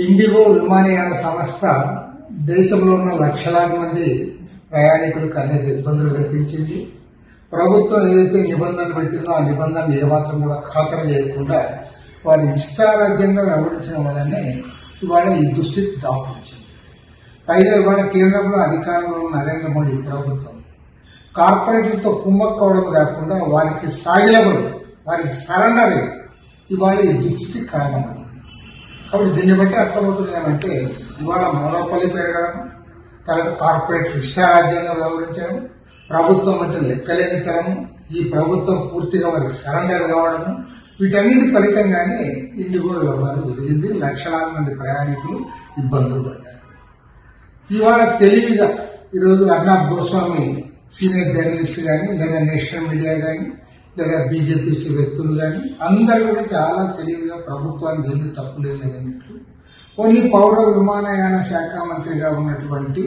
IndiGo విమానయాన సంస్థ దేశంలో ఉన్న లక్షలాది మంది ప్రయాణికులకు అనేక ఇబ్బందులు కల్పించింది. ప్రభుత్వం ఏదైతే నిబంధనలు పెట్టిందో ఆ నిబంధనలు ఏమాత్రం కూడా ఖాతరు చేయకుండా వారి ఇష్టారాజ్యంగా వ్యవహరించడం వల్లనే ఇవాళ ఈ దుస్థితి దాపురించింది. పైగా ఇవాళ కేంద్రంలో అధికారంలో ఉన్న నరేంద్ర మోడీ ప్రభుత్వం కార్పొరేట్లతో కుమ్మక్కవడం కాకుండా వారికి సాగిలబడి వారికి సరెండర్ అయ్యి ఇవాళ ఈ దుస్థితికి కారణమైంది. కాబట్టి దీన్ని బట్టి అర్థమవుతుంది ఏమంటే ఇవాళ మోనోపలి పెరగడం, తర్వాత కార్పొరేట్లు ఇష్టారాజ్యంగా వ్యవహరించడం, ప్రభుత్వం అంటే లెక్కలేని తరము, ఈ ప్రభుత్వం పూర్తిగా వారికి సరెండర్ కావడము, వీటన్నిటి ఫలితంగానే ఇండిగో వ్యవహారం జరిగింది. లక్షలాది మంది ప్రయాణికులు ఇబ్బందులు పడ్డారు. ఇవాళ తెలివిగా ఈరోజు అర్నాబ్ గోస్వామి సీనియర్ జర్నలిస్ట్ కానీ లేదా నేషనల్ మీడియా కానీ లేదా బీజేపీ వ్యక్తులు కానీ అందరూ కూడా చాలా తెలివిగా ప్రభుత్వానికి ఏమీ తప్పు లేదన్నట్లు ఓన్లీ పౌర విమానయాన శాఖ మంత్రిగా ఉన్నటువంటి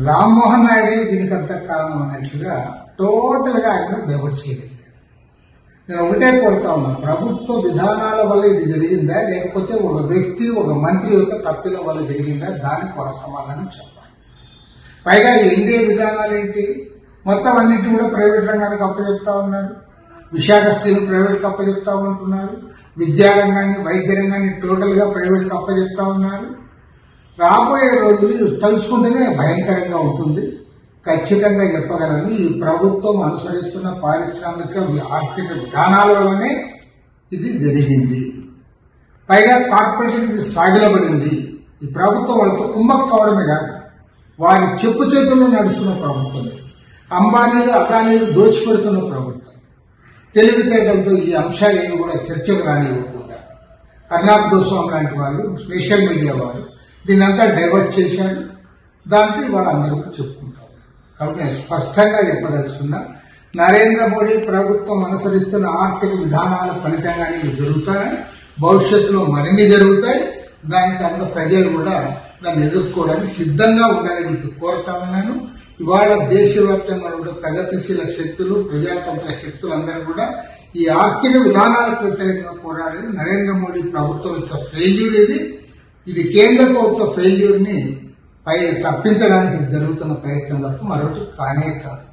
రామ్మోహన్ నాయుడే దీనికంత కారణం అన్నట్లుగా టోటల్ గా ఆయన డైవర్ట్ చేయగలిగారు. నేను ఒకటే కోరుతా ఉన్నా, ప్రభుత్వ విధానాల వల్ల ఇది జరిగిందా లేకపోతే ఒక వ్యక్తి ఒక మంత్రి యొక్క తప్పిదం వల్ల జరిగిందా, దానికి వారు సమాధానం చెప్పాలి. పైగా ఎన్డీఏ విధానాలు ఏంటి, మొత్తం అన్నింటి కూడా ప్రైవేట్ రంగానికి అప్పచెప్తా ఉన్నారు. విశాఖ స్టీల్ ప్రైవేట్ కి అప్పచెప్తా ఉంటున్నారు. విద్యారంగాన్ని వైద్య రంగాన్ని టోటల్ గా ప్రైవేట్ కి అప్పచెప్తా ఉన్నారు. రాబోయే రోజులు తలుచుకుంటేనే భయంకరంగా ఉంటుంది. ఖచ్చితంగా చెప్పగలను, ఈ ప్రభుత్వం అనుసరిస్తున్న పారిశ్రామిక ఆర్థిక విధానాల వల్లనే ఇది జరిగింది. పైగా కార్పొరేట్లకు ఇది సాగిలబడింది. ఈ ప్రభుత్వం వాళ్ళతో కుమ్మక్కు కావడమే కాదు, వారి చెప్పు చేతుల్లో నడుస్తున్న ప్రభుత్వమే. అంబానీలు అదానీలు దోచిపెడుతున్న ప్రభుత్వం. తెలివితేటలతో ఈ అంశాలు ఏమి కూడా చర్చకు రానివ్వకుండా అర్నాబ్ గోస్వామి లాంటి వాళ్ళు, స్పెషల్ మీడియా వారు దీన్నంతా డైవర్ట్ చేశారు. దాంట్లో వాళ్ళందరూ చెప్పుకుంటారు. కాబట్టి నేను స్పష్టంగా చెప్పదలుచుకున్నా, నరేంద్ర మోడీ ప్రభుత్వం అనుసరిస్తున్న ఆర్థిక విధానాల ఫలితంగానే ఇవి జరుగుతాయి. భవిష్యత్తులో మరిన్ని జరుగుతాయి. దానికి అంత ప్రజలు కూడా దాన్ని ఎదుర్కోవడానికి సిద్ధంగా ఉండాలని చెప్పి కోరుతా ఉన్నాను. ఇవాళ దేశవ్యాప్తంగా ఉండే ప్రగతిశీల శక్తులు, ప్రజాతంత్ర శక్తులు అందరూ కూడా ఈ ఆర్థిక విధానాలకు వ్యతిరేకంగా పోరాడేది నరేంద్ర మోడీ ప్రభుత్వం యొక్క ఫెయిల్యూర్. ఇది కేంద్ర ప్రభుత్వ ఫెయిల్యూర్ ని తప్పించడానికి జరుగుతున్న ప్రయత్నం తప్ప మరొకటి కానే కాదు.